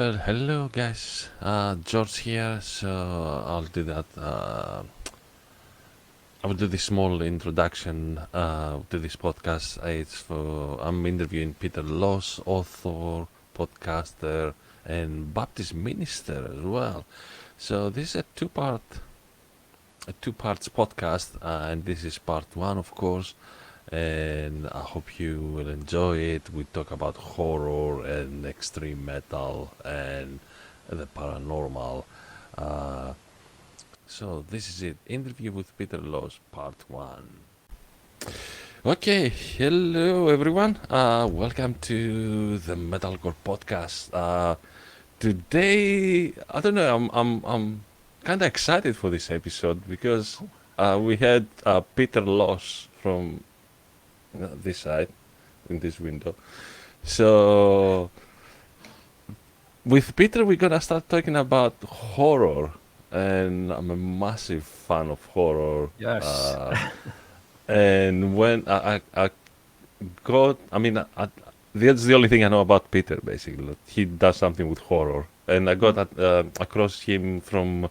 Well, hello guys. George here. So I'll do that. I will do this small introduction to this podcast. I'm interviewing Peter Loss, author, podcaster, and Baptist minister as well. So this is a two parts podcast, and this is part one, of course. And I hope you will enjoy it. We talk about horror and extreme metal and the paranormal. Uh, so this is it. Interview with Peter Loss, part one. Okay, hello everyone. Welcome to the MetalCorps podcast. Today, I don't know. I'm kind of excited for this episode because we had Peter Loss from this side in this window. So with Peter, we're gonna start talking about horror, and I'm a massive fan of horror. Yes. And when I got, that's the only thing I know about Peter. Basically, that he does something with horror, and I got across him from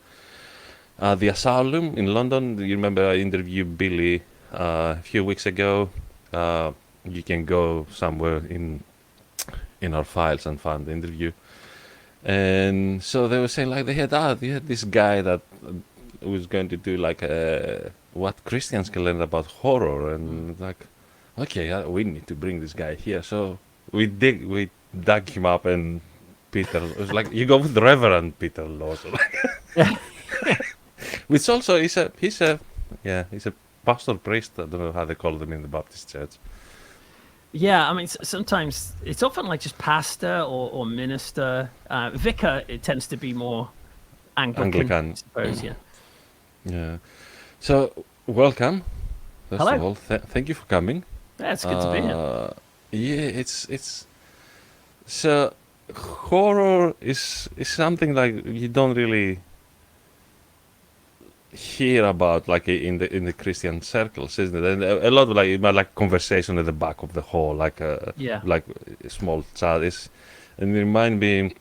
the Asylum in London. You remember I interviewed Billy a few weeks ago. You can go somewhere in our files and find the interview. And so they were saying like they had this guy that was going to do like what Christians can learn about horror, and like okay, we need to bring this guy here. So we dug him up, and Peter was like, you go with Reverend Peter Laws, Yeah. which also he's a pastor priest. I don't know how they call them in the Baptist church. Yeah, I mean, sometimes it's often like just pastor or minister. Vicar, it tends to be more Anglican, Anglican. I suppose, yeah. Yeah. So welcome. First of Hello. all, thank you for coming. Yeah, it's good to be here. Yeah, it's so horror is something like you don't really hear about like in the Christian circles, isn't it? And a lot of like conversation at the back of the hall, Yeah. like a small chat is, and it remind me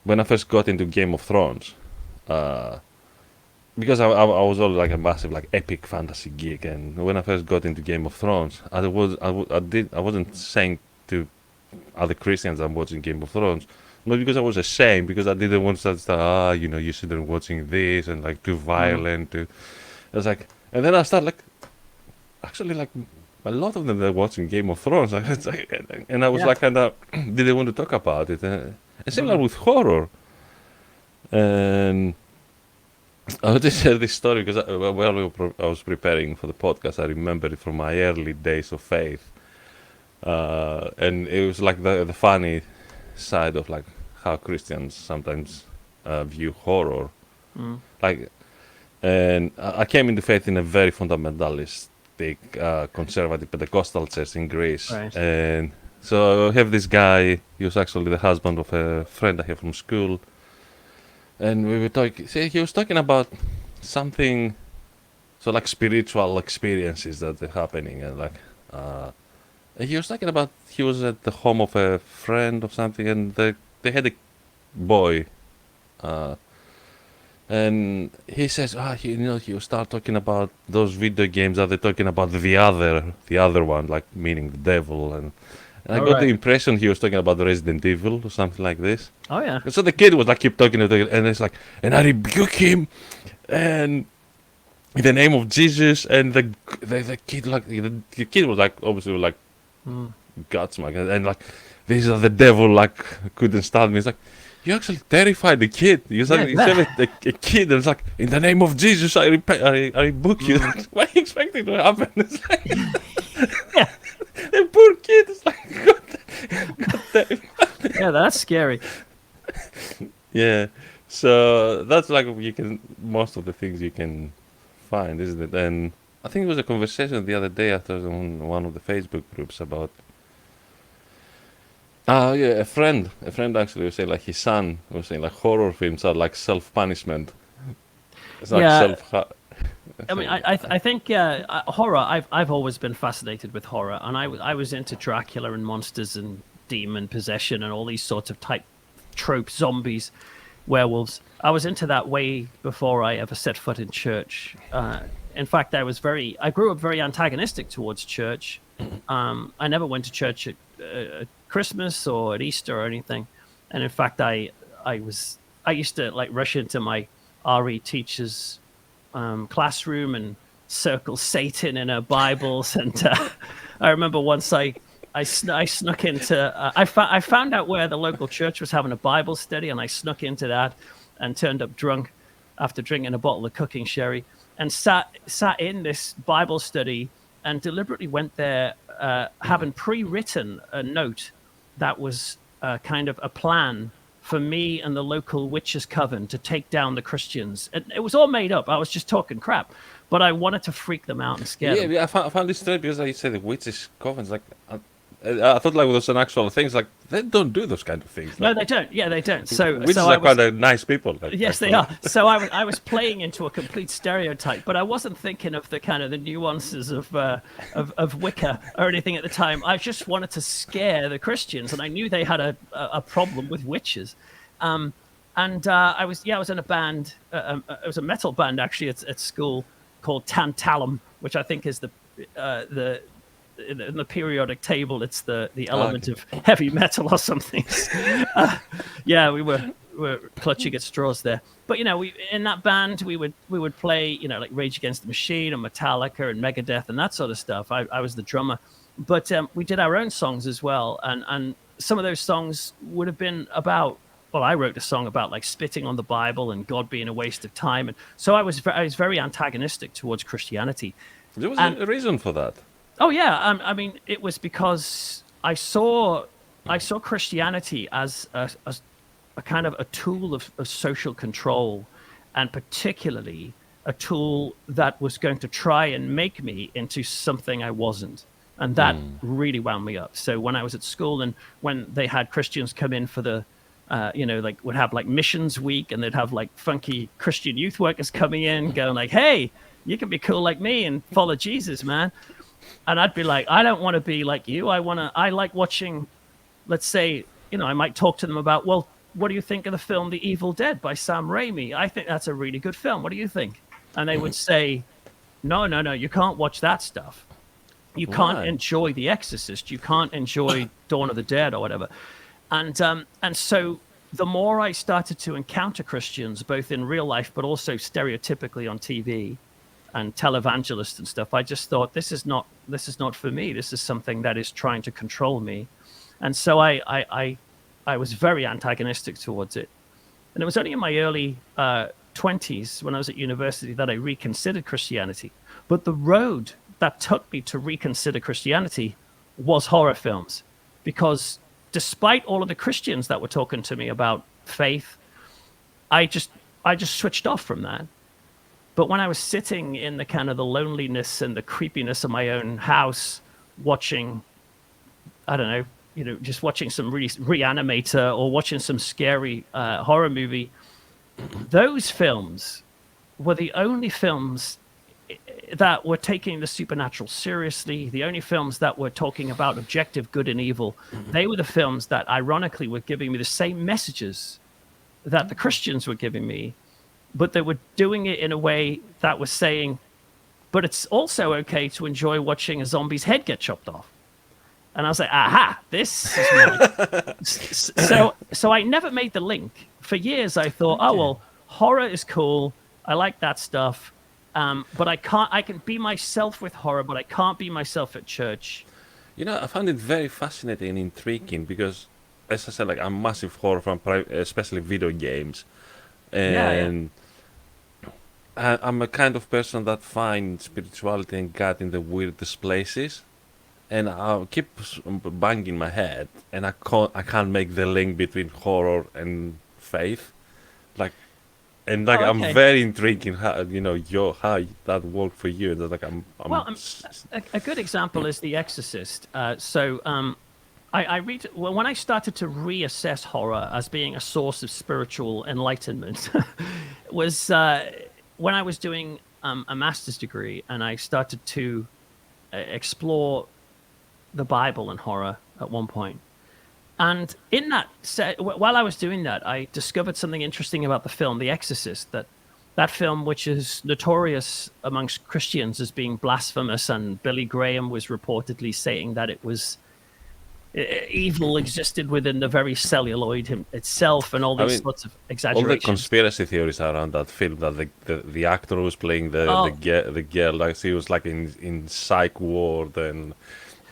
when I first got into Game of Thrones. Uh, because I was always like a massive like epic fantasy geek, and when I first got into Game of Thrones, I wasn't saying to other Christians I'm watching Game of Thrones, not because I was ashamed, because I didn't want to start you shouldn't watching this and like too Mm. violent. I was like, and then I start like actually like a lot of them are watching Game of Thrones, like, it's like, and I was Yeah. like kind of didn't want to talk about it, and similar Mm. with horror, and I'll just share this story because I was preparing for the podcast, I remember it from my early days of faith. And it was like the funny side of like how Christians sometimes view horror. Mm. Like, and I came into faith in a very fundamentalistic, conservative Pentecostal church in Greece. Right. And so I have this guy, he was actually the husband of a friend I have from school, and we were talking. See, he was talking about something, so like spiritual experiences that are happening, and like he was talking about he was at the home of a friend or something, and they had a boy, uh, and he says, he will start talking about those video games that they're talking about the other one, like meaning the devil, and I All got the right. impression he was talking about Resident Evil or something like this. Oh, yeah. And so the kid was like keep talking to the, and it's like, and I rebuke him, and in the name of Jesus, and the kid like the kid was like obviously like Mm. Godsmack, and like these are the devil like couldn't stop me. It's like you actually terrified the kid. Yeah. You said a kid, and it's like in the name of Jesus, I rebuke you. Mm. What are you expecting to happen? It's like Yeah. the poor kid is like God damn. Yeah, that's scary. Yeah. So that's like you can most of the things you can find, isn't it? And I think it was a conversation the other day after on one of the Facebook groups about yeah, a friend actually was saying like his son was saying like horror films are like self punishment. It's like Yeah. self. I mean, I think horror. I've always been fascinated with horror, and I was into Dracula and monsters and demon possession and all these sorts of type trope, zombies, werewolves. I was into that way before I ever set foot in church. In fact, I grew up very antagonistic towards church. I never went to church at Christmas or at Easter or anything. And in fact, I used to like rush into my RE teacher's classroom and circle Satan in her Bibles. And I remember once I snuck into I found out where the local church was having a Bible study, and I snuck into that and turned up drunk after drinking a bottle of cooking sherry, and sat in this Bible study and deliberately went there having pre-written a note that was kind of a plan for me and the local witches' coven to take down the Christians. It was all made up. I was just talking crap, but I wanted to freak them out and scare them. Yeah, I found this strange because I said the witches' covens. Like, I thought like it was an actual thing. It's like they don't do those kind of things. No, Like, they don't. Yeah, they don't. So, witches so are I was, quite nice people. Like, yes, they are. So I was playing into a complete stereotype, but I wasn't thinking of the kind of the nuances of Wicca or anything at the time. I just wanted to scare the Christians, and I knew they had a problem with witches. I was in a band. It was a metal band actually at school called Tantalum, which I think is the in the periodic table. It's the element of heavy metal or something. Yeah, we were clutching at straws there. But we in that band we would play like Rage Against the Machine and Metallica and Megadeth and that sort of stuff. I was the drummer, but we did our own songs as well, and some of those songs would have been about. Well, I wrote a song about like spitting on the Bible and God being a waste of time, and so I was very antagonistic towards Christianity. There was a reason for that. Oh yeah, I mean it was because I saw Christianity as a kind of a tool of social control, and particularly a tool that was going to try and make me into something I wasn't. And that really wound me up. So when I was at school and when they had Christians come in for the like would have like missions week, and they'd have like funky Christian youth workers coming in going like, hey, you can be cool like me and follow Jesus, man. And I'd be like, I don't want to be like you. I like watching, let's say, I might talk to them about, well, what do you think of the film The Evil Dead by Sam Raimi? I think that's a really good film. What do you think? And they would say, no, you can't watch that stuff. You can't enjoy The Exorcist. You can't enjoy Dawn of the Dead or whatever. And so the more I started to encounter Christians, both in real life, but also stereotypically on TV and televangelists and stuff, I just thought, this is not for me. This is something that is trying to control me. And so I was very antagonistic towards it. And it was only in my early 20s when I was at university that I reconsidered Christianity. But the road that took me to reconsider Christianity was horror films, because despite all of the Christians that were talking to me about faith, I just switched off from that. But when I was sitting in the kind of the loneliness and the creepiness of my own house, watching, I don't know, just watching some really Reanimator or watching some scary horror movie, those films were the only films that were taking the supernatural seriously, the only films that were talking about objective good and evil. They were the films that ironically were giving me the same messages that the Christians were giving me, but they were doing it in a way that was saying, but it's also okay to enjoy watching a zombie's head get chopped off. And I was like, aha, this is right. So I never made the link. For years I thought, oh, well, horror is cool. I like that stuff. But I can be myself with horror, but I can't be myself at church. I found it very fascinating and intriguing because, as I said, like I'm a massive horror fan, especially video games, and I'm a kind of person that finds spirituality and God in the weirdest places, and I keep banging my head, and I can't make the link between horror and faith, like. And like I'm very intrigued in how how that worked for you. That like a good example is The Exorcist. I read when I started to reassess horror as being a source of spiritual enlightenment was when I was doing a master's degree, and I started to explore the Bible and horror at one point. And in that, while I was doing that, I discovered something interesting about the film The Exorcist. That film, which is notorious amongst Christians as being blasphemous, and Billy Graham was reportedly saying that it was evil existed within the very celluloid itself, and all I these mean, sorts of all the exaggerations. conspiracy theories around that film that the actor who was playing Oh, the girl, like she was like in psych ward, and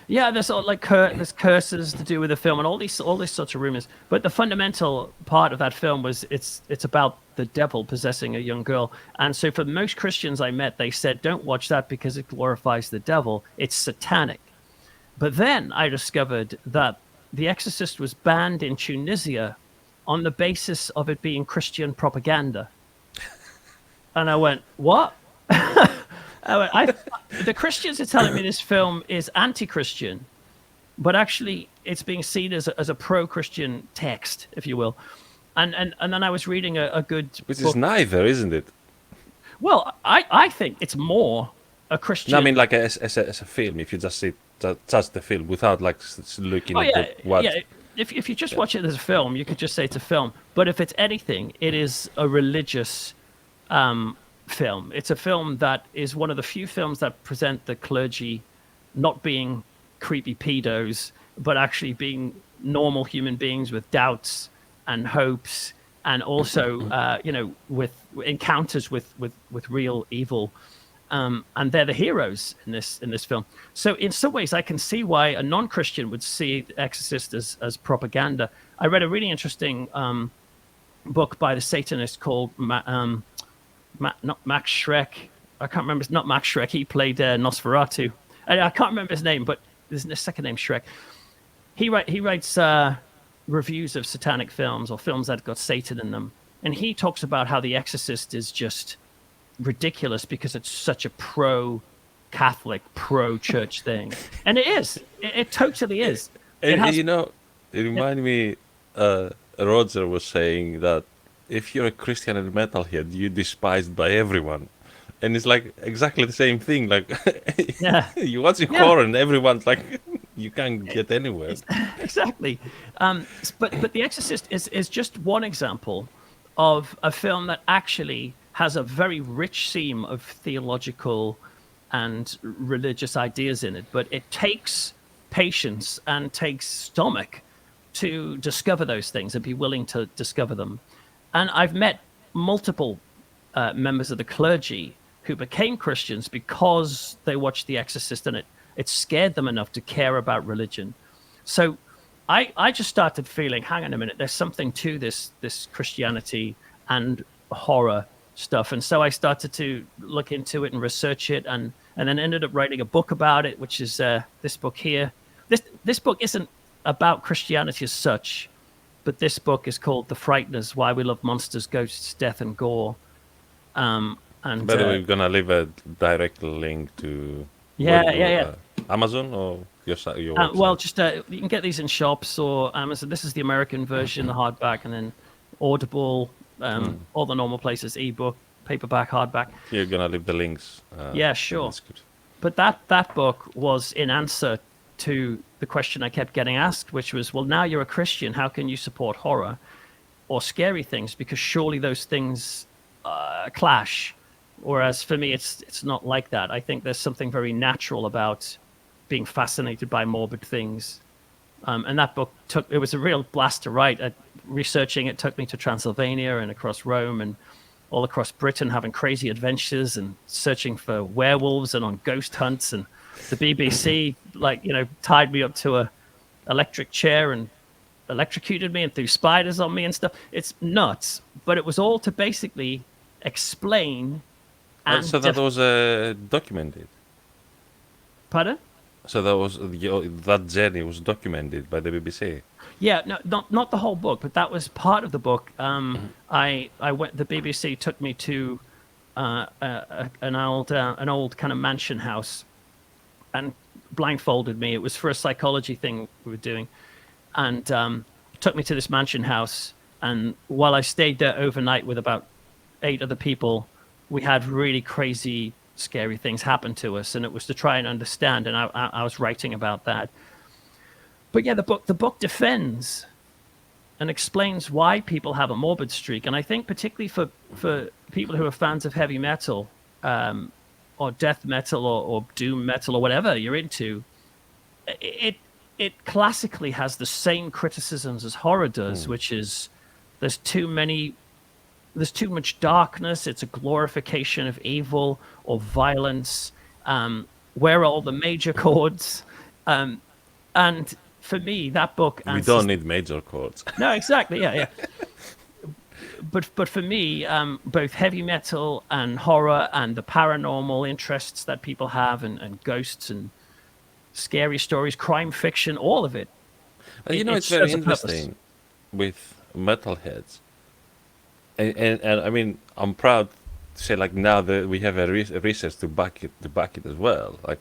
yeah, there's all, like there's curses to do with the film and all these sorts of rumors. But the fundamental part of that film was it's about the devil possessing a young girl. And so for most Christians I met, they said, don't watch that because it glorifies the devil. It's satanic. But then I discovered that The Exorcist was banned in Tunisia on the basis of it being Christian propaganda. And I went, what? The Christians are telling me this film is anti-Christian, but actually it's being seen as a pro-Christian text, if you will. And then I was reading a good which is book. neither, isn't it? Well, I think it's more a No, I mean Christian. like as a film. If you just see just the film without like looking Oh at yeah, the what. yeah. If you just watch it as a film, you could just say it's a film. But if it's anything, it is a religious film. It's a film that is one of the few films that present the clergy not being creepy pedos, but actually being normal human beings with doubts and hopes, and also, with encounters with real evil. And they're the heroes in this film. So in some ways, I can see why a non-Christian would see The Exorcist as propaganda. I read a really interesting book by the Satanist called not Max Schreck. I can't remember. It's not Max Schreck. He played Nosferatu. I can't remember his name, but there's a second name Schreck. He writes reviews of satanic films or films that got Satan in them, and he talks about how The Exorcist is just ridiculous because it's such a pro-Catholic, pro-church thing, and it is. It totally is. It And has. you know, it reminded me. Roger was saying that if you're a Christian and metalhead, you're despised by everyone, and it's like exactly the same thing. Like Yeah, you watching yeah. horror, and everyone's like, you can't get anywhere. Exactly. But The Exorcist is just one example of a film that actually has a very rich seam of theological and religious ideas in it, but it takes patience and takes stomach to discover those things and be willing to discover them. And I've met multiple members of the clergy who became Christians because they watched The Exorcist, and it scared them enough to care about religion. So I just started feeling, hang on a minute, there's something to this Christianity and horror stuff. And so I started to look into it and research it, and then ended up writing a book about it, which is this book here. This book isn't about Christianity as such, but this book is called The Frighteners: Why We Love Monsters, Ghosts, Death, and Gore. And By the way, we're gonna leave a direct link to yeah, yeah, yeah. Amazon or your Well, website. just you can get these in shops or Amazon. This is the American version, the hardback, and then Audible, all the normal places, ebook, paperback, hardback. You're gonna leave the links. Yeah, In the sure. description. But that book was in answer to the question I kept getting asked, which was, well, now you're a Christian, how can you support horror or scary things? Because surely those things clash. Whereas for me, it's not like that. I think there's something very natural about being fascinated by morbid things. And that book it was a real blast to write. Researching it took me to Transylvania and across Rome and all across Britain, having crazy adventures and searching for werewolves and on ghost hunts. And the BBC, tied me up to a electric chair and electrocuted me and threw spiders on me and stuff. It's nuts, but it was all to basically explain and So that was documented. pardon? So that was that journey was documented by the BBC. Yeah, no, not the whole book, but that was part of the book. I went. The BBC took me to an old kind of mansion house, and blindfolded me. It was for a psychology thing we were doing, and took me to this mansion house. And while I stayed there overnight with about 8 other people, we had really crazy, scary things happen to us, and it was to try and understand. And I was writing about that. But yeah, the book defends and explains why people have a morbid streak. And I think particularly for people who are fans of heavy metal, or death metal, or doom metal, or whatever you're into, it it classically has the same criticisms as horror does, which is there's too many there's too much darkness. It's a glorification of evil or violence. Where are all the major chords? And for me, that book We answers. don't need major chords. No, exactly. Yeah, yeah. But for me, both heavy metal and horror and the paranormal interests that people have, and ghosts and scary stories, crime fiction, all of it. It's very serves a purpose. interesting with metalheads, and I mean, I'm proud to say like now that we have a research to back it as well. Like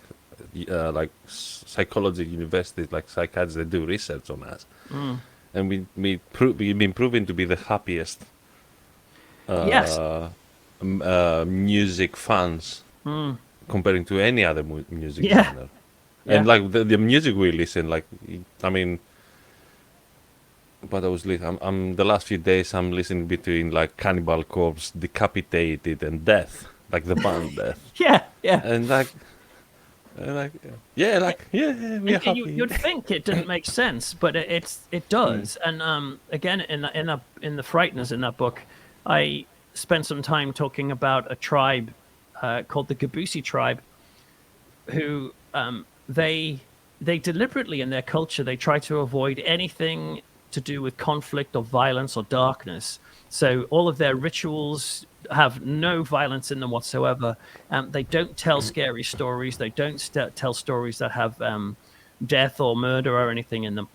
psychology universities, like psychiatrists, they do research on us, and we've been proven to be the happiest Yes. music fans comparing to any other music Yeah. genre. Yeah. And like the music we listen, like I mean, but I was listening. I'm the last few days I'm listening between like Cannibal Corpse, Decapitated, and Death, like the band Death, Yeah. Yeah. and yeah, we're And happy. you'd think it didn't make sense, but it does. And again, in the Frighteners in that book, I spent some time talking about a tribe called the Gabusi tribe, who they deliberately in their culture they try to avoid anything to do with conflict or violence or darkness. So all of their rituals have no violence in them whatsoever. They don't tell scary stories. They don't tell stories that have death or murder or anything in them.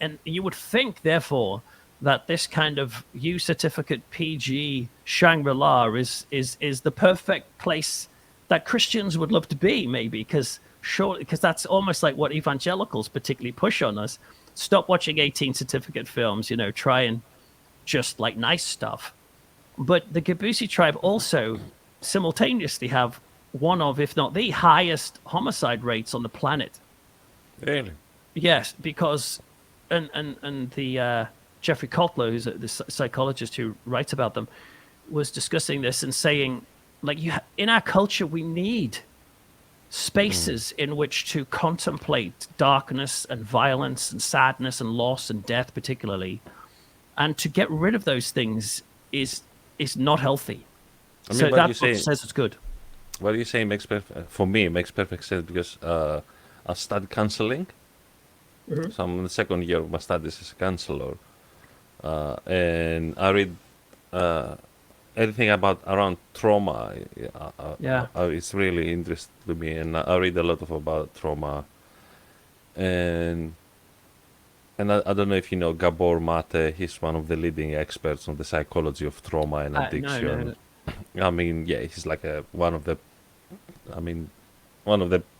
And you would think, therefore, that this kind of U certificate PG Shangri-La is the perfect place that Christians would love to be, maybe, because that's almost like what evangelicals particularly push on us. Stop watching 18 certificate films, try and just like nice stuff. But the Gabusi tribe also simultaneously have one of, if not the highest homicide rates on the planet. Really? Yes, because and the Jeffrey Kotler, who's the psychologist who writes about them, was discussing this and saying, like, in our culture, we need spaces in which to contemplate darkness and violence and sadness and loss and death, particularly, and to get rid of those things is not healthy. I mean, So what that you book say, says it's good. what you say makes for me it makes perfect sense because I studied counseling. So I'm in the second year of my studies as a counselor, and I read anything around trauma. Yeah. It's really interesting to me, and I read a lot about trauma. And I don't know if you know Gabor Mate. He's one of the leading experts on the psychology of trauma and No, addiction. no. I mean, yeah, he's like one of the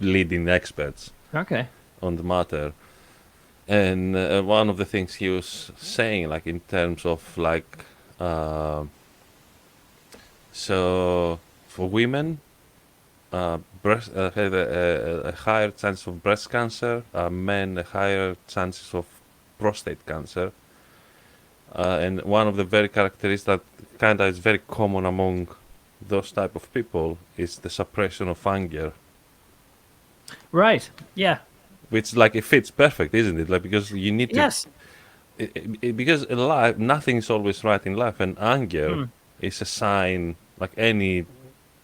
leading experts Okay. on the matter. And one of the things he was saying, like in terms of like, so for women, have a higher chance of breast cancer, men a higher chances of prostate cancer, and one of the very characteristics that kind of is very common among those type of people is the suppression of anger, Right. Yeah. which like it fits perfect, isn't it? Like because you need to, Yes. because in life nothing's always right in life, and anger is a sign. Like any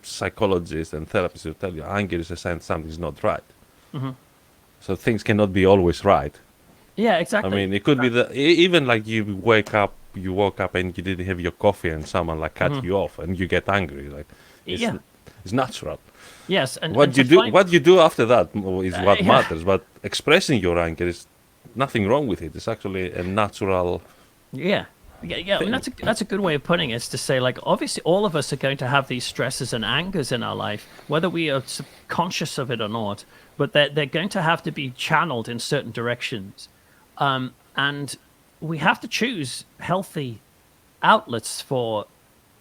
psychologist and therapist will tell you, anger is a sign something's not right. So things cannot be always right. Yeah. I Exactly. mean, it could be even like you woke up and you didn't have your coffee and someone like cut you off and you get angry. Like it's, Yeah. it's natural. Yes. And What and you to do, find- what you do after that is what yeah. matters. But expressing your anger is nothing wrong with it. It's actually a natural. Yeah. Yeah. I mean, that's a good way of putting it, is to say, like, obviously all of us are going to have these stresses and angers in our life, whether we are conscious of it or not, but they're going to have to be channeled in certain directions. And we have to choose healthy outlets for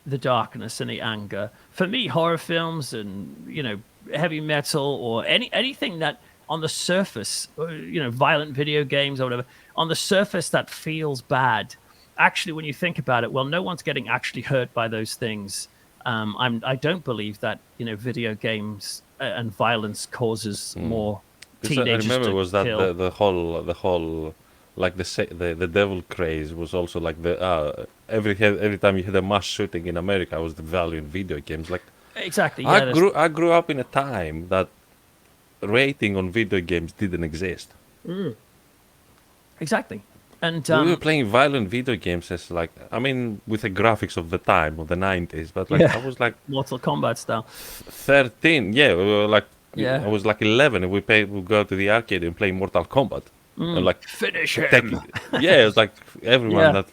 the darkness and the anger. For me, horror films and, heavy metal or anything that on the surface, violent video games or whatever, on the surface that feels bad. Actually, when you think about it, well, no one's getting actually hurt by those things. I don't believe that video games and violence causes more Because I teenagers remember to was that kill. the whole like the devil craze was also like the every time you had a mass shooting in America was the value in video games. Like Exactly. I Yeah. grew up in a time that rating on video games didn't exist. Exactly. And We were playing violent video games as like I mean with the graphics of the time of the 90s, but like yeah, I was like Mortal Kombat style. 13. Yeah, we were like I Yeah. was like 11 and we go to the arcade and play Mortal Kombat. And like Finish him. taking yeah, it's like everyone Yeah. that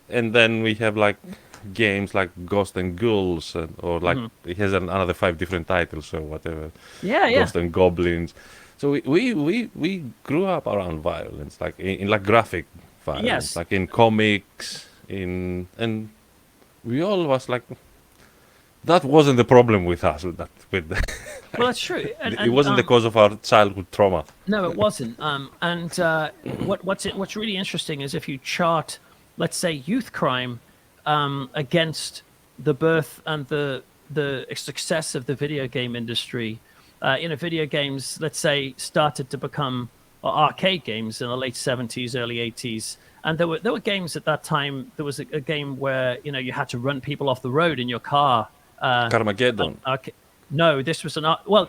and then we have like games like Ghost and Ghouls or like it has another 5 different titles or whatever. Yeah. Yeah. Ghost and Goblins. So we grew up around violence, like in like graphic violence, Yes. like in comics, in and we all was like that wasn't the problem with us with that with Well, that's true. it wasn't the cause of our childhood trauma. No, it wasn't. And what's really interesting is if you chart, let's say, youth crime against the birth and the success of the video game industry. Video games, let's say, started to become arcade games in the late 70s, early 80s. And there were games at that time. There was a game where you had to run people off the road in your car. Carmageddon. Okay. No, this was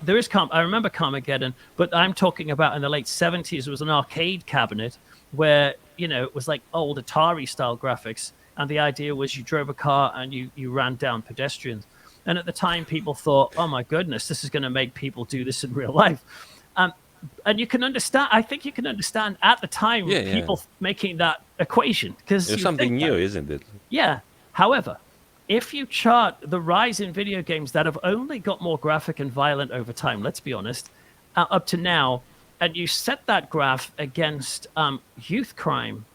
there is I remember Carmageddon, but I'm talking about in the late 70s. It was an arcade cabinet where it was like old Atari style graphics, and the idea was you drove a car and you ran down pedestrians. And at the time, people thought, "Oh my goodness, this is going to make people do this in real life." And you can understand. I think you can understand at the time Yeah. people making that equation because It's something new, isn't it? yeah. However, if you chart the rise in video games that have only got more graphic and violent over time, let's be honest, up to now, and you set that graph against youth crime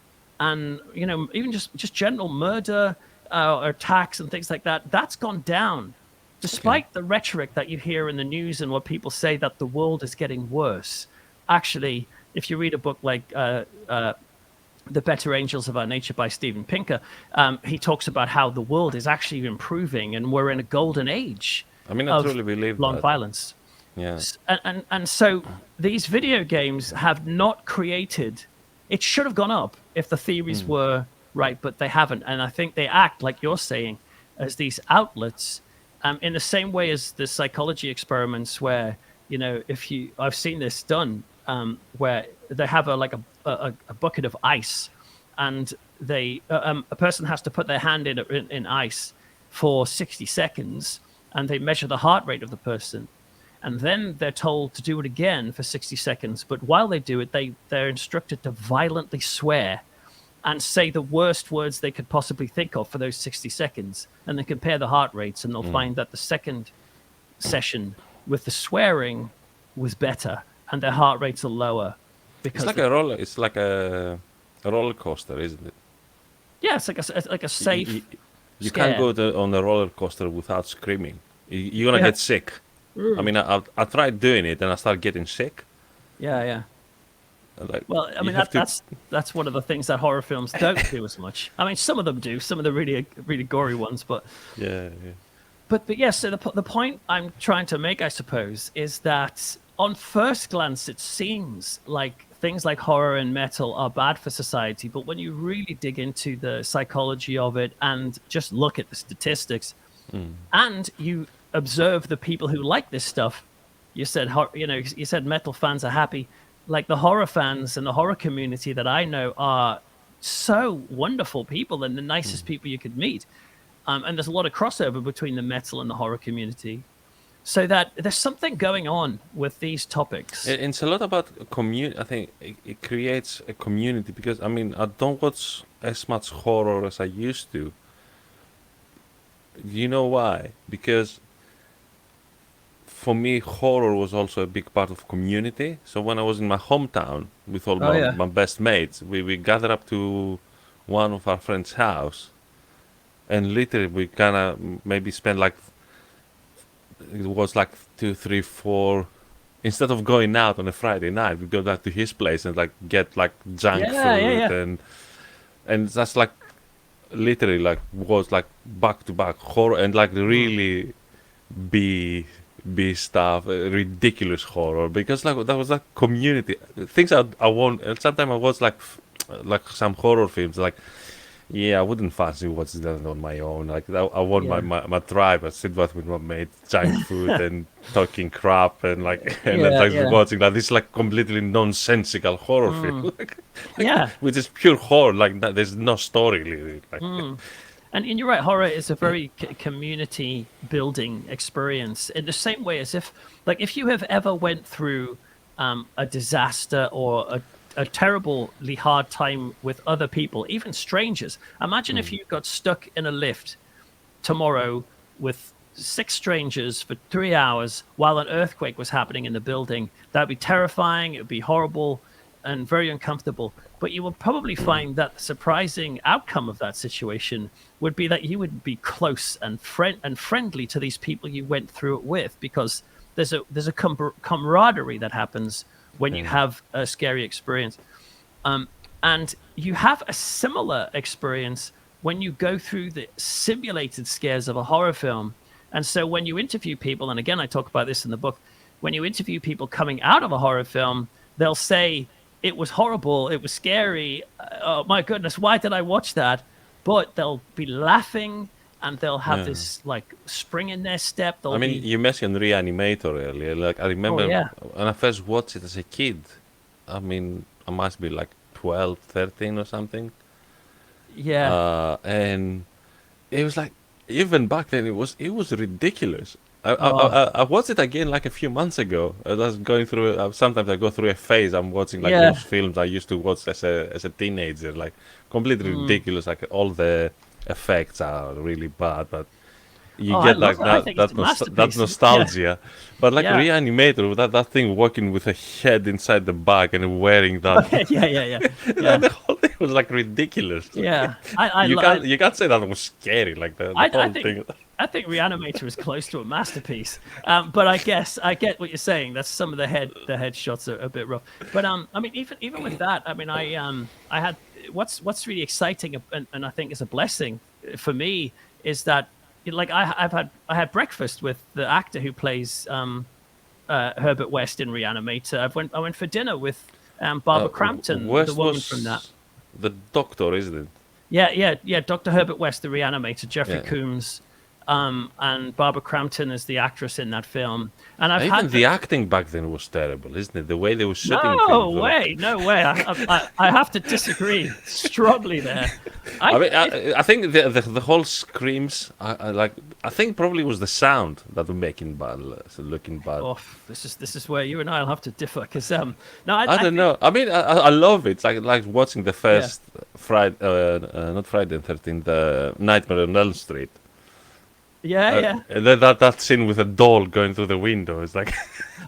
and even just general murder or attacks and things like that, that's gone down. Despite the rhetoric that you hear in the news and what people say that the world is getting worse, actually, if you read a book like The Better Angels of Our Nature by Steven Pinker, he talks about how the world is actually improving and we're in a golden age I mean, I of truly believe long that. violence. Yeah. And so these video games have not created. It should have gone up if the theories were right, but they haven't. And I think they act like you're saying as these outlets, in the same way as the psychology experiments, where I've seen this done, where they have a bucket of ice, and a person has to put their hand in ice for 60 seconds, and they measure the heart rate of the person. And then they're told to do it again for 60 seconds. But while they do it, they're instructed to violently swear and say the worst words they could possibly think of for those 60 seconds. And they compare the heart rates, and they'll find that the second session with the swearing was better, and their heart rates are lower. Because It's like a roller coaster, isn't it? yeah, it's like a safe. You scare. can't go on a roller coaster without screaming. You're gonna Yeah. get sick. I mean, I tried doing it and I started getting sick. Yeah. Like, Well, I you mean have to- that's one of the things that horror films don't do as much. I mean, some of them do, some of the really gory ones, but yeah. yes. So the point I'm trying to make, I suppose, is that on first glance, it seems like things like horror and metal are bad for society, but when you really dig into the psychology of it and just look at the statistics, and you observe the people who like this stuff, you said metal fans are happy. Like the horror fans and the horror community that I know are so wonderful people and the nicest people you could meet. And there's a lot of crossover between the metal and the horror community. So that there's something going on with these topics. It's a lot about community. I think it creates a community because I mean I don't watch as much horror as I used to. You know why? Because for me, horror was also a big part of community. So when I was in my hometown with all my best mates, we gathered up to one of our friends' house, and literally we kind of maybe spent like it was like 2, 3, 4 instead of going out on a Friday night, we go back to his place and like get like junk Yeah, yeah, food yeah. and that's like literally like was like back to back horror and like Mm. really B B stuff, ridiculous horror because like that was like community things I want. Sometimes I watch like some horror films like yeah, I wouldn't fancy watching that on my own. Like, I want Yeah. my tribe. I sit back with my mate, junk food and talking crap, and like, and then Yeah, like yeah. watching like this like completely nonsensical horror film, Mm. like Yeah. which is pure horror. Like, there's no story really. Like, Mm. And you're right, horror is a very community building experience in the same way as if you have ever went through a disaster or a terribly hard time with other people, even strangers. Imagine if you got stuck in a lift tomorrow with 6 strangers for 3 hours while an earthquake was happening in the building. That'd be terrifying. It would be horrible and very uncomfortable. But you will probably find that the surprising outcome of that situation would be that you would be close and friendly to these people you went through it with, because there's a camaraderie that happens when you yeah, have a scary experience. And you have a similar experience when you go through the simulated scares of a horror film. And so when you interview people, and again, I talk about this in the book, when you interview people coming out of a horror film, they'll say, it was horrible, it was scary. Oh my goodness, why did I watch that? But they'll be laughing and they'll have yeah. this like spring in their step. I They'll mean, be, you mentioned Reanimator earlier. Like, I oh, remember yeah, when I first watched it as a kid. I mean, I must be like 12, 13 or something. yeah, And it was like even back then it was ridiculous. oh, I watched it again like a few months ago. I was going through. Sometimes I go through a phase. I'm watching like those yeah. films I used to watch as a teenager, like completely Mm. ridiculous. Like all the effects are really bad, but you Oh, I get love like it. I think it's a that masterpiece. Yeah, nostalgia. But like yeah. Reanimator, that thing walking with a head inside the bag and wearing that, Yeah, yeah, yeah, like, yeah, the whole thing was like ridiculous. yeah. I, I, You lo- I, can't say that was scary. Like the I whole think, thing. I think Reanimator is close to a masterpiece. But I guess I get what you're saying. That's some of the headshots are a bit rough. But I mean, even with that, I mean, I had what's really exciting and I think is a blessing for me is that like I had breakfast with the actor who plays Herbert West in Reanimator. I went for dinner with Barbara Crampton, the West woman from that. was the doctor, isn't it? Yeah, yeah, yeah. Dr. Herbert West, the reanimator, Jeffrey Yeah. Combs, and Barbara Crampton is the actress in that film. And I've Even had the acting back then was terrible, isn't it? The way they were shooting no things. way, no way. I have to disagree strongly there. I I, mean, it, I think the whole screams. I think probably was the sound that were making bad, looking bad. oh, this is where you and I'll have to differ because no, I I don't think know. I mean, I love it. It's like watching the yeah, first Friday, not Friday the 13th, Nightmare on Elm Street. yeah, yeah. And then that scene with a doll going through the window is like,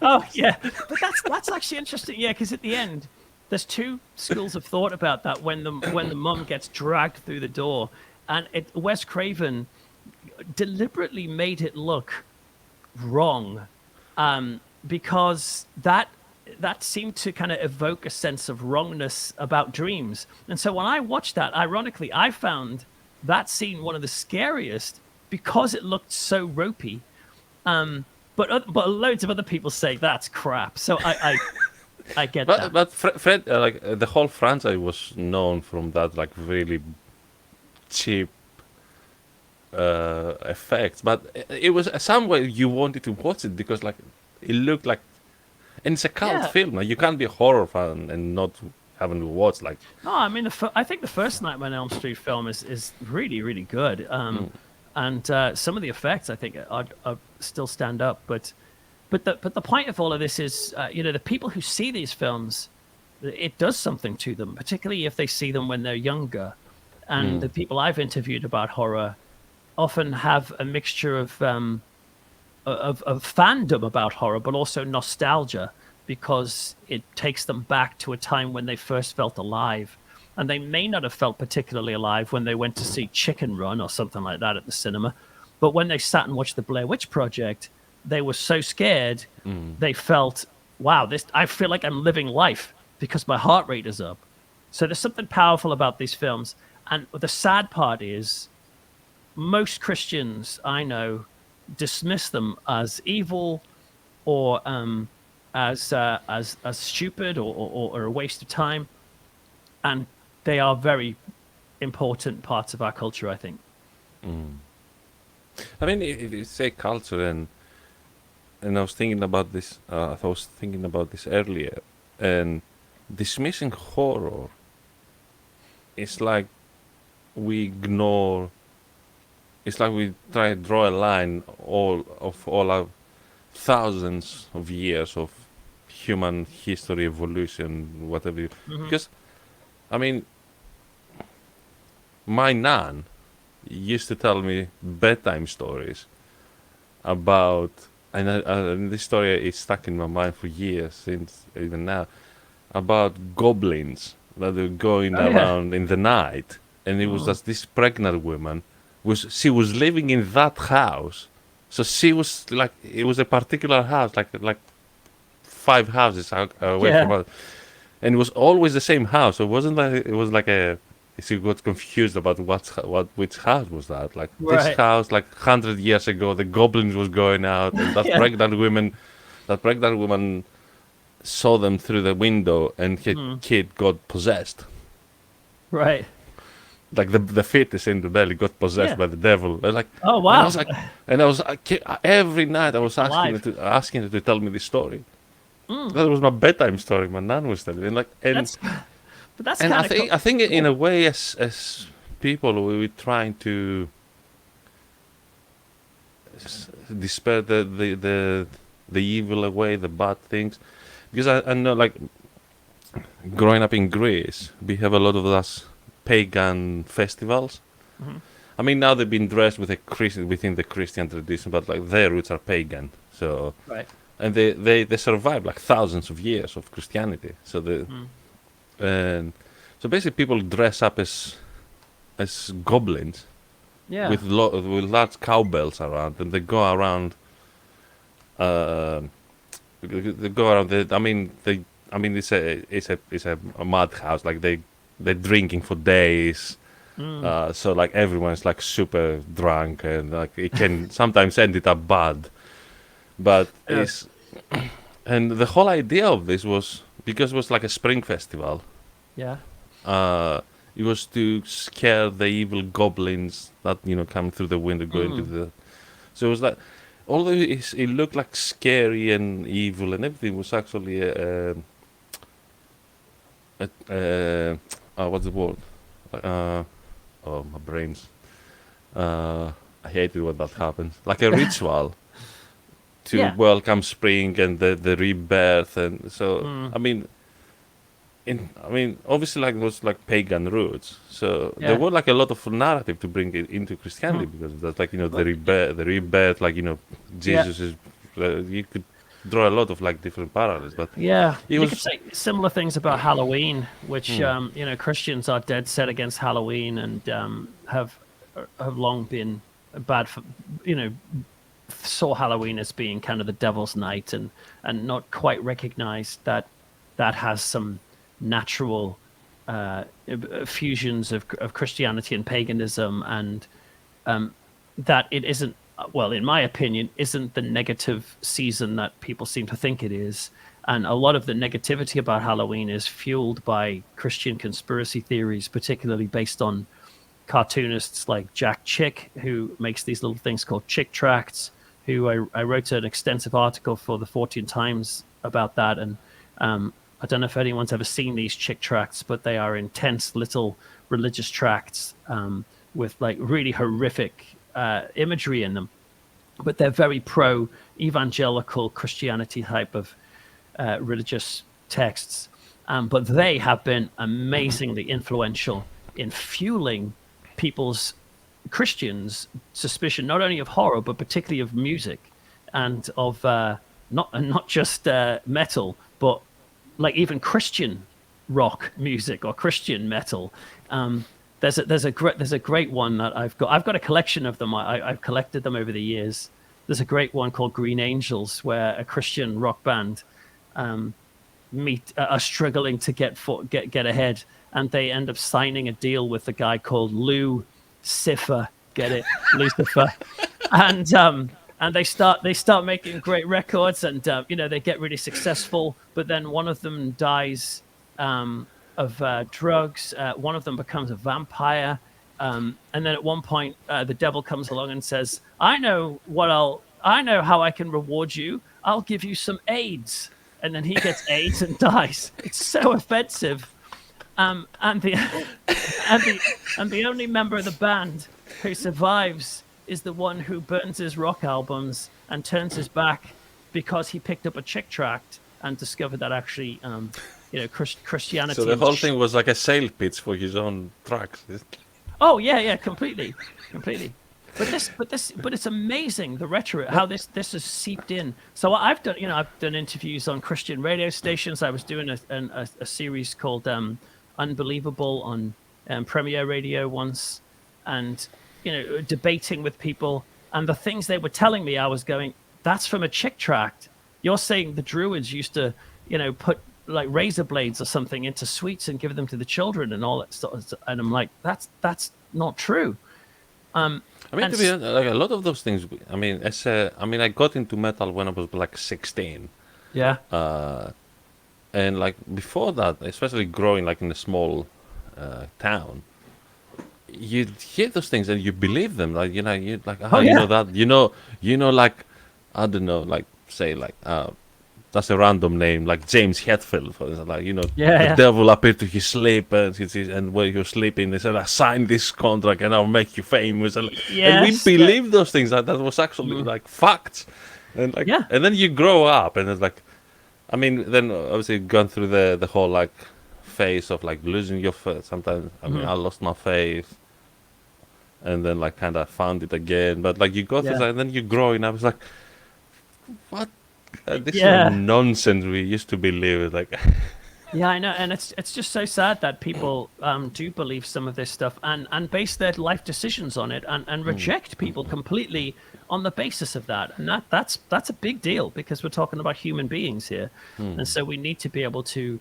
Oh yeah, but that's actually interesting. Yeah, because at the end, there's two schools of thought about that when the mum gets dragged through the door, and Wes Craven deliberately made it look wrong, because that seemed to kind of evoke a sense of wrongness about dreams. And so when I watched that, ironically, I found that scene one of the scariest because it looked so ropey. But loads of other people say that's crap. So I get that. but Fred, the whole franchise was known from that like really cheap effects, but it was some way you wanted to watch it because like it looked like, and it's a cult Yeah. film. Like, you can't be a horror fan and not having watched like. No, I mean I think the first Nightmare on Elm Street film is really really good. And some of the effects I think are still stand up. But the point of all of this is, the people who see these films, it does something to them, particularly if they see them when they're younger. And the people I've interviewed about horror often have a mixture of fandom about horror, but also nostalgia because it takes them back to a time when they first felt alive. And they may not have felt particularly alive when they went to see Chicken Run or something like that at the cinema. But when they sat and watched the Blair Witch Project, they were so scared they felt wow, this I feel like I'm living life because my heart rate is up. So there's something powerful about these films. And the sad part is most Christians I know dismiss them as evil or as stupid or a waste of time, and they are very important parts of our culture, I think. I mean, if you say culture, and I was thinking about this, I was thinking about this earlier, and dismissing horror is like we ignore. It's like we try to draw a line all our thousands of years of human history, evolution, whatever. Hmm. Because I mean, my nan used to tell me bedtime stories about, and this story is stuck in my mind for years, since even now, about goblins that were going Oh yeah. around in the night, and it was Mm. just this pregnant woman. She was living in that house, so she was like, it was a particular house, like five houses away from Yeah. us, and it was always the same house. So it wasn't like it was like a. She got confused about which house was that. Like this Right. house, like 100 years ago, the goblins was going out, and Yeah. that pregnant woman saw them through the window, and her Mm. kid got possessed. Right. Like the fetus in the belly got possessed Yeah. by the devil. And like, Oh and I wow. was like, and I was every night I was Alive. asking her to tell me this story. Mm. That was my bedtime story. My nan was telling me, and like, That's but that's and kind of I think in cool. a way, as people, we were trying to despair the evil away, the bad things, because I know, like, growing up in Greece, we have a lot of those pagan festivals. Hmm. I mean, now they've been dressed with a Christian within the Christian tradition, but like their roots are pagan. So, Right. and they survived like thousands of years of Christianity. So Mm. and so basically people dress up as goblins Yeah. with large cowbells around, and they go around. Uh, they go around. I mean, it's a madhouse. Like they're drinking for days. Mm. So like everyone's like super drunk, and like it can sometimes end it up bad. But Yes. it's and the whole idea of this was because it was like a spring festival. Yeah. Uh, it was to scare the evil goblins that come through the window, go into Mm. the. So it was like, although it looked like scary and evil and everything, was actually what's the word? Uh, oh, my brains. I hate it when that happens. Like a ritual to Yeah. welcome spring and the rebirth, and so Mm. I mean, obviously, like, it was like pagan roots. So there Yeah. were like a lot of narrative to bring it into Christianity, Mm. because that's like Well, the rebirth, like yeah. Jesus is. You could draw a lot of like different parallels, but Yeah, it you could was. say similar things about Halloween, which Hmm, Christians are dead set against Halloween and have long been bad for you know saw Halloween as being kind of the devil's night and not quite recognized that that has some natural fusions of Christianity and paganism and that it isn't well in my opinion isn't the negative season that people seem to think it is, and a lot of the negativity about Halloween is fueled by Christian conspiracy theories, particularly based on cartoonists like Jack Chick, who makes these little things called Chick tracts, who I wrote an extensive article for the 14 Times about that. And I don't know if anyone's ever seen these Chick tracts, but they are intense little religious tracts with like really horrific imagery in them. But they're very pro evangelical Christianity type of religious texts. But they have been amazingly influential in fueling people's Christians' suspicion not only of horror but particularly of music and of not just metal, but like even Christian rock music or Christian metal. There's a great one that I've got a collection of them. I've collected them over the years. There's a great one called Green Angels, where a Christian rock band are struggling to get ahead, and they end up signing a deal with a guy called Lou Cipher. Get it, Lucifer, and they start making great records, and they get really successful. But then one of them dies of drugs. One of them becomes a vampire, and then at one point the devil comes along and says, I know how I can reward you. I'll give you some AIDS. And then he gets AIDS and dies. It's so offensive. And the and the only member of the band who survives is the one who burns his rock albums and turns his back because he picked up a chick tract and discovered that actually Christianity. So the whole thing was like a sale pitch for his own tracks. Oh yeah, completely. But it's amazing the rhetoric, how this has seeped in. So I've done interviews on Christian radio stations. I was doing a series called Unbelievable on Premier Radio once, and debating with people, and the things they were telling me, I was going, that's from a chick tract. You're saying the Druids used to put like razor blades or something into sweets and give them to the children and all that stuff, and I'm like, that's not true. I mean, to be honest, like a lot of those things. I mean, I got into metal when I was like 16. Yeah. And like before that, especially growing like in a small town, you hear those things and you believe them. Like you like, you know that, like, I don't know, like say like that's a random name, like James Hetfield, for instance. Like the devil appeared to his sleep, and while you're sleeping, they said, "I signed this contract, and I'll make you famous." And, and we believe those things. That was actually like facts, and like, and then you grow up, and it's like, I mean, then obviously you've gone through the whole like phase of like losing your faith. Sometimes, I mean, I lost my faith, and then like kind of found it again. But like you go through that, and then you grow, and I was like, what? This is nonsense we used to believe. Like, yeah, I know, and it's just so sad that people do believe some of this stuff and base their life decisions on it, and reject people completely on the basis of that. And that's a big deal, because we're talking about human beings here, and so we need to be able to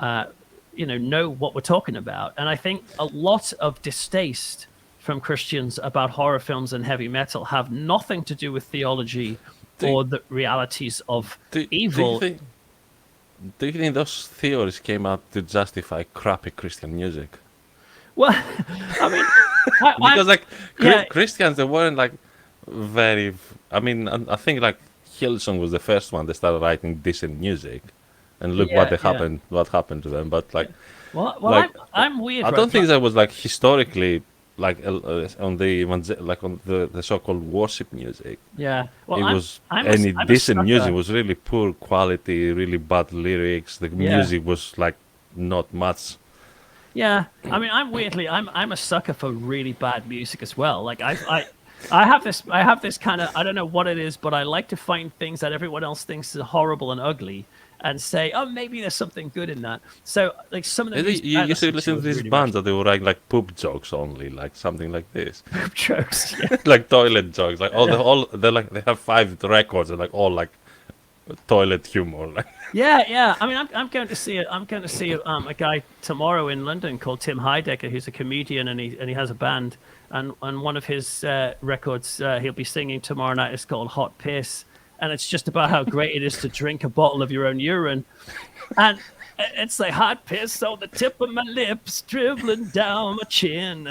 know what we're talking about. And I think a lot of distaste from Christians about horror films and heavy metal have nothing to do with theology or the realities of evil. Do you think those theories came out to justify crappy Christian music? Well, I mean, because like Christians, they weren't like very. I mean, I think like Hillsong was the first one that started writing decent music, and look what happened to them. But like, I'm weird. I don't think that was like historically. Like on the so-called worship music, any decent music. It was really poor quality, really bad lyrics. The music was like not much. Yeah, I mean, I'm a sucker for really bad music as well. Like I have this kind of, I don't know what it is, but I like to find things that everyone else thinks are horrible and ugly, and say, oh, maybe there's something good in that. So, like, some of the music you used to listen to these really bands that they would write like poop jokes only, like something like this. Poop jokes, like toilet jokes, like they have 5 records and like all like toilet humor. Like. Yeah. I mean, I'm going to see a guy tomorrow in London called Tim Heidecker, who's a comedian, and he has a band, and one of his records he'll be singing tomorrow night is called Hot Piss. And it's just about how great it is to drink a bottle of your own urine. And it's like hot piss on the tip of my lips, dribbling down my chin.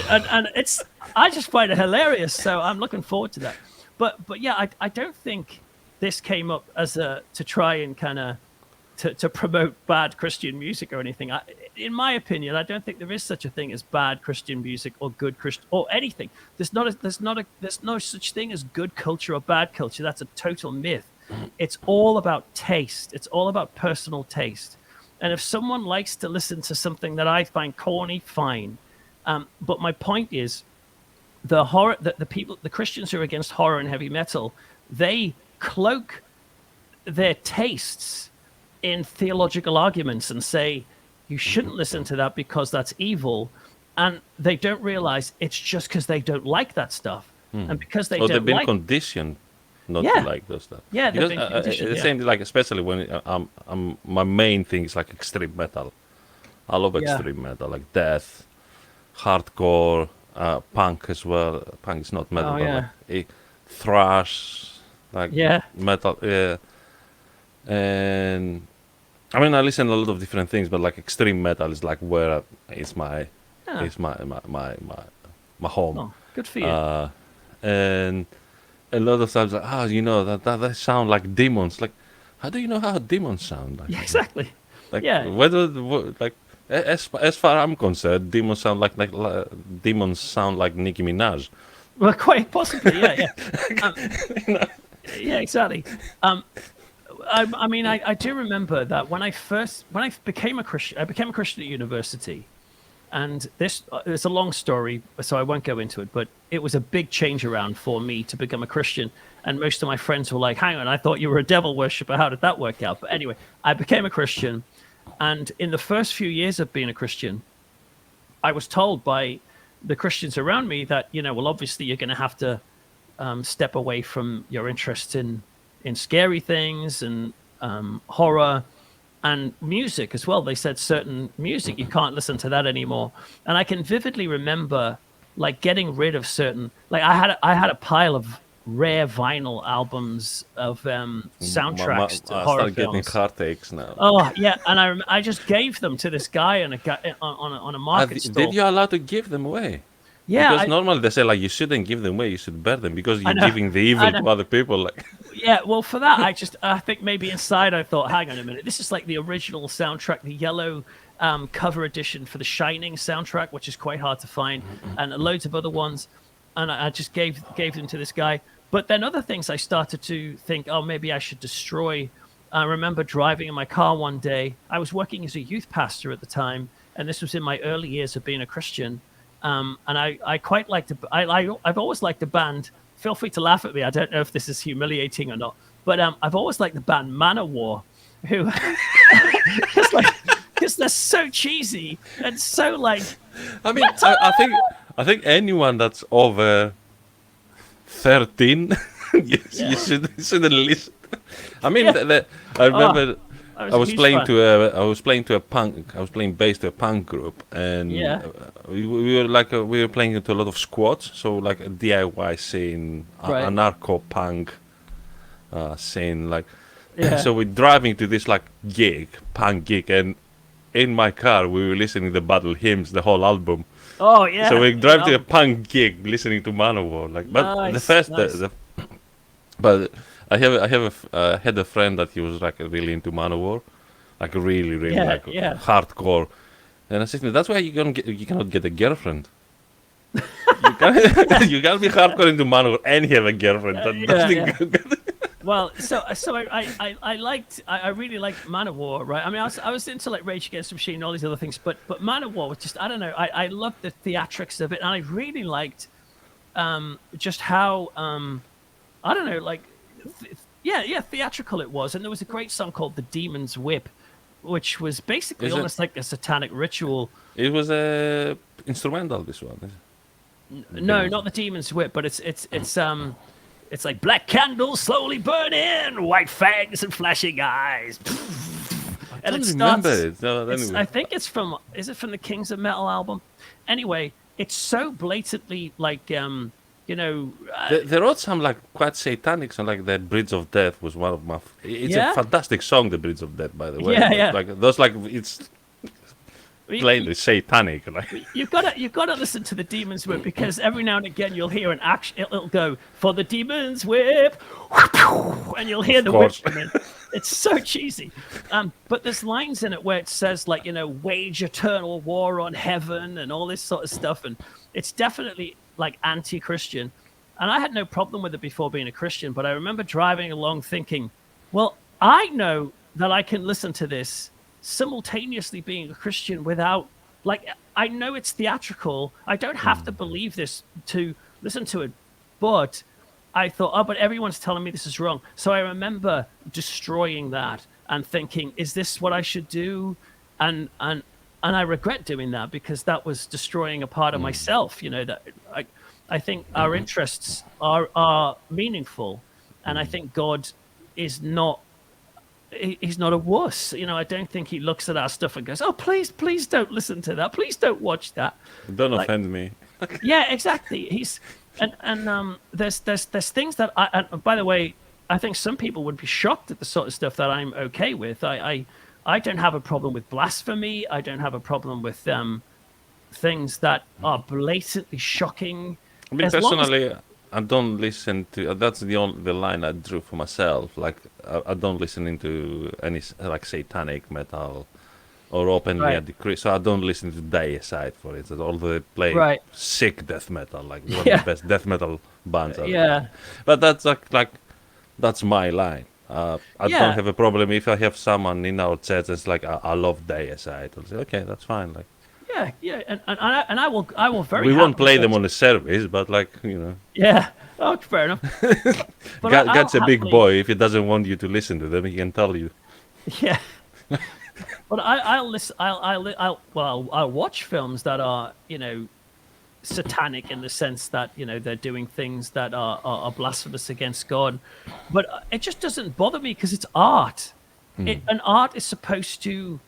And I just find it hilarious. So I'm looking forward to that. But yeah, I don't think this came up as to try and kind of to promote bad Christian music or anything. In my opinion, I don't think there is such a thing as bad Christian music or good Christian or anything. There's no such thing as good culture or bad culture. That's a total myth. It's all about taste. It's all about personal taste. And if someone likes to listen to something that I find corny, fine. But my point is, the Christians who are against horror and heavy metal, they cloak their tastes in theological arguments and say you shouldn't listen to that because that's evil, and they don't realize it's just because they don't like that stuff, and because they've been conditioned. not to Yeah. like those stuff. Yeah, they've Because been conditioned. the Yeah. same, like especially when my main thing is like extreme metal. I love Yeah. extreme metal, like death, hardcore, punk as well. Punk is not metal, Oh but like yeah. thrash, like Yeah. metal. Yeah, and I mean I listen to a lot of different things, but like extreme metal is like where it's my Yeah. it's my home. Oh, good for you. Uh, and a lot of times like, you know that they sound like demons. Like, how do you know how demons sound? Yeah, exactly. Like Yeah. whether like as far I'm concerned, demons sound demons sound like Nicki Minaj. Well, quite possibly. Yeah. Yeah. Um, yeah. Exactly. Um, I mean, I do remember that when I became a Christian, I became a Christian at university, and this it's a long story, so I won't go into it. But it was a big change around for me to become a Christian, and most of my friends were like, "Hang on, I thought you were a devil worshipper. How did that work out?" But anyway, I became a Christian, and in the first few years of being a Christian, I was told by the Christians around me that, well, obviously you're going to have to step away from your interest in scary things and horror and music as well. They said certain music, you can't listen to that anymore. And I can vividly remember like getting rid of certain, like I had a pile of rare vinyl albums of soundtracks to I horror start getting films. heartaches now. Oh yeah, and I just gave them to this guy on a market stall. Did you allow to give them away? Yeah, Because normally they say like you shouldn't give them away, you should burn them because you're know, giving the I evil know. to other people. Like, Yeah, well, for that, I think maybe inside I thought, hang on a minute, this is like the original soundtrack, the yellow cover edition for the Shining soundtrack, which is quite hard to find, and loads of other ones. And I just gave them to this guy. But then other things I started to think, oh, maybe I should destroy. I remember driving in my car one day. I was working as a youth pastor at the time, and this was in my early years of being a Christian. And I quite liked I've always liked the band. Feel free to laugh at me. I don't know if this is humiliating or not, but I've always liked the band Manowar, who because they're so cheesy and so like. I mean, I think anyone that's over 13, you shouldn't listen. I mean, Yeah. I remember I I a was huge playing fan. to a punk. I was playing bass to a punk group, and Yeah. we were like we were playing into a lot of squads, so like a DIY scene, Right. anarcho punk scene, like. Yeah. So we're driving to this like punk gig, and in my car we were listening to the battle hymns, the whole album. Oh yeah. So we drive to a Um, punk gig listening to Manowar, like. But the nice. first, Nice. but had a friend that he was like really into Manowar, like really Yeah. like Yeah. hardcore. And I said, that's why you cannot get a girlfriend. You can you gotta be hardcore into Manowar and have a girlfriend. That Yeah. doesn't Yeah. go- Well, so I really liked Manowar, right? I mean, I was into like Rage Against the Machine and all these other things, but Manowar was just, I don't know, I loved the theatrics of it, and I really liked just how I don't know, like yeah, theatrical it was. And there was a great song called "The Demon's Whip," which was basically Is it- almost like a satanic ritual. It was a instrumental. This one. No, not the Demon's Whip, but it's like black candles slowly burning, white fangs and flashing eyes. I And don't it remember starts. it. No, anyway. I think it's from. Is it from the Kings of Metal album? Anyway, it's so blatantly like They wrote some like quite satanic song, like the Bridge of Death was one of my. It's Yeah? a fantastic song, the Bridge of Death, by the way. Yeah, But, yeah. Like those, like it's plainly satanic. Like you've got to listen to the Demon's Whip, because every now and again you'll hear an action. It'll go for the Demon's Whip, and you'll hear the whip course. come in. It's so cheesy. But there's lines in it where it says like, wage eternal war on heaven and all this sort of stuff, and it's definitely like anti-Christian. And I had no problem with it before being a Christian, but I remember driving along thinking, well, I know that I can listen to this simultaneously being a Christian without, like, I know it's theatrical. I don't have to believe this to listen to it. But I thought, oh, but everyone's telling me this is wrong. So I remember destroying that and thinking, is this what I should do? And I regret doing that, because that was destroying a part of myself. That I think our interests are meaningful, And I think God is not. He's not a wuss. You know, I don't think he looks at our stuff and goes, "Oh, please don't listen to that. Please don't watch that." Don't Like, offend me. yeah, exactly. He's and there's things that and by the way, I think some people would be shocked at the sort of stuff that I'm okay with. I don't have a problem with blasphemy. I don't have a problem with things that are blatantly shocking. I mean, As long as personally, I don't listen to. That's the line I drew for myself. Like, I don't listen into any like satanic metal or openly right, anti. So I don't listen to Deicide, for instance. Although they play right, sick death metal, like one of the yeah, best death metal bands out there. yeah, But that's like that's my line. I don't yeah, have a problem if I have someone in our church that's like, I love Deicide. I'll say, okay, that's fine. Like, yeah, and I will very we won't happily play go them to, on the service, but like, yeah. Oh, fair enough. But I'll God's a big happily, boy. If he doesn't want you to listen to them, he can tell you. yeah. But I'll listen. I'll watch films that are, satanic in the sense that they're doing things that are blasphemous against God, but it just doesn't bother me because it's art. And art is supposed to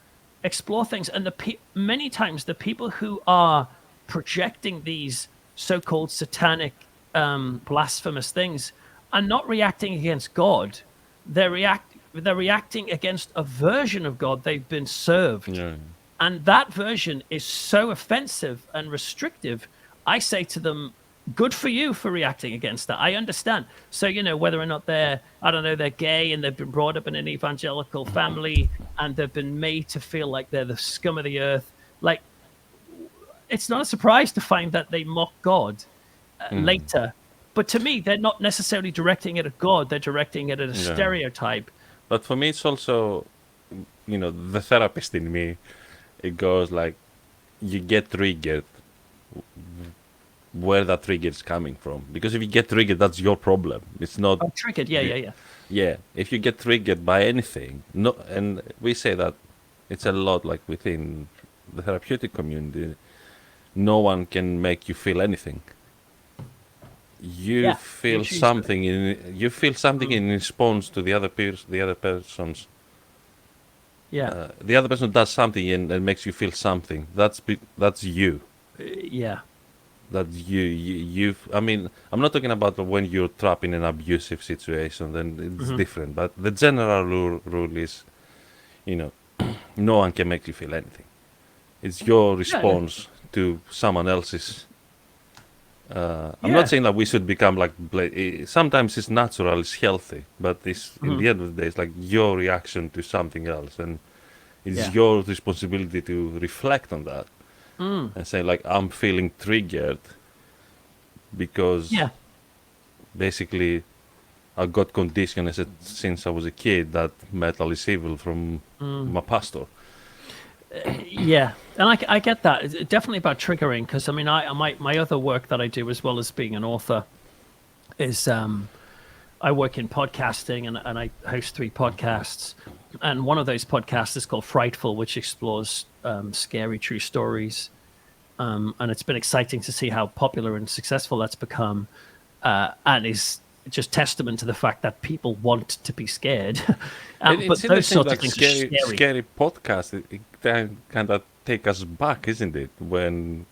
explore things, and many times the people who are projecting these so-called satanic, blasphemous things are not reacting against God. They're reacting against a version of God they've been served. Yeah. And that version is so offensive and restrictive. I say to them, good for you for reacting against that. I understand. So, whether or not they're gay and they've been brought up in an evangelical family and they've been made to feel like they're the scum of the earth. Like, it's not a surprise to find that they mock God later. But to me, they're not necessarily directing it at God. They're directing it at a Yeah. stereotype. But for me, it's also, the therapist in me. It goes like, you get triggered where that trigger is coming from. Because if you get triggered, that's your problem. It's not. I'm triggered. Yeah. Yeah. If you get triggered by anything, no, and we say that it's a lot like within the therapeutic community. No one can make you feel anything. You Yeah. feel You choose to. something in response to the other person's. Yeah. The other person does something and makes you feel something. That's you. Yeah. That's you. I mean, I'm not talking about when you're trapped in an abusive situation. Then it's different. But the general rule is, you know, no one can make you feel anything. It's your response to someone else's. I'm not saying that we should become like. Sometimes it's natural, it's healthy, but it's in the end of the day, it's like your reaction to something else, and it's your responsibility to reflect on that and say, like, I'm feeling triggered because basically I got conditioned since I was a kid that metal is evil from my pastor. Yeah, and I get that. It's definitely about triggering because I mean, my other work that I do as well as being an author is I work in podcasting and I host 3 podcasts, and one of those podcasts is called Frightful, which explores scary true stories, and it's been exciting to see how popular and successful that's become, and is just testament to the fact that people want to be scared. But those sorts of things are scary. Scary podcast, it kind of take us back, isn't it? When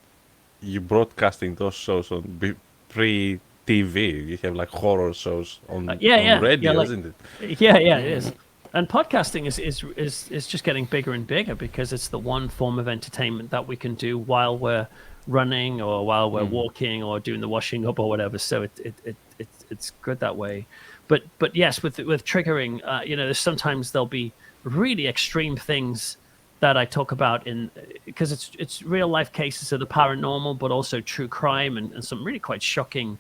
you're broadcasting those shows on pre-TV, you have like horror shows on radio, like, isn't it? Yeah, it is. And podcasting is just getting bigger and bigger because it's the one form of entertainment that we can do while we're running or while we're walking or doing the washing up or whatever. So it's good that way. But yes, with triggering, there's sometimes there'll be really extreme things that I talk about because it's real life cases of the paranormal, but also true crime and some really quite shocking,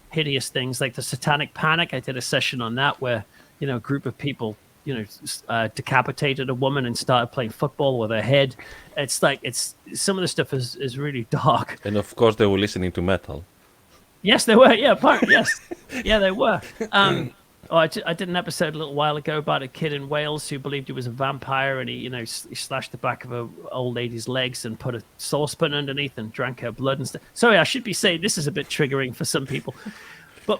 hideous things like the Satanic Panic. I did a session on that where a group of people decapitated a woman and started playing football with her head. It's some of the stuff is really dark. And of course, they were listening to metal. Yes, they were. Yeah, yes. Yeah, they were. I did an episode a little while ago about a kid in Wales who believed he was a vampire, and he slashed the back of an old lady's legs and put a saucepan underneath and drank her blood and stuff. Sorry, I should be saying this is a bit triggering for some people, but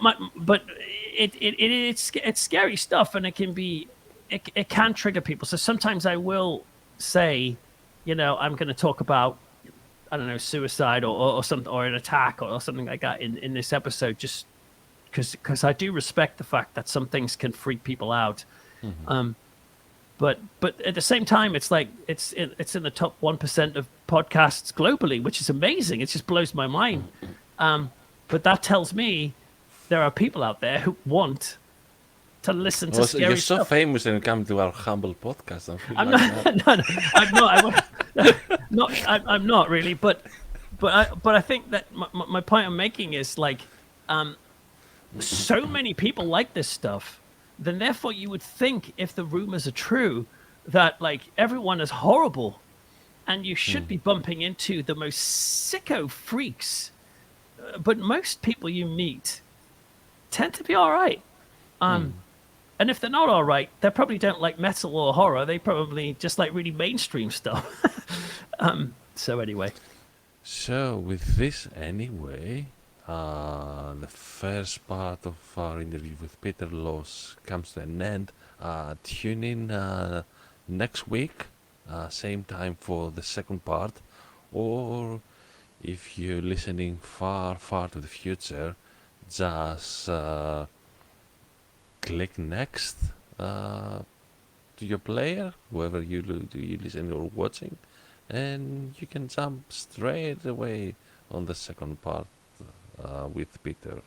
it's scary stuff, and it can trigger people. So sometimes I will say, I'm going to talk about, I don't know, suicide or something, or an attack or something like that in this episode, just because I do respect the fact that some things can freak people out. But at the same time, it's like it's in the top 1% of podcasts globally, which is amazing. It just blows my mind. But that tells me there are people out there who want to listen to Well, so you're scary so stuff. famous and you come to our humble podcast. I feel I'm like not. that. No, no, I'm not. I'm not really. But I think that my point I'm making is like, so many people like this stuff. Then therefore you would think, if the rumors are true, that like everyone is horrible, and you should be bumping into the most sicko freaks. But most people you meet tend to be all right. And if they're not all right, they probably don't like metal or horror. They probably just like really mainstream stuff. So anyway, So with this anyway, the first part of our interview with Peter Loss comes to an end. Tune in next week, same time for the second part, or if you're listening far, far to the future, just click next to your player, whoever you listen or watching, and you can jump straight away on the second part with Peter.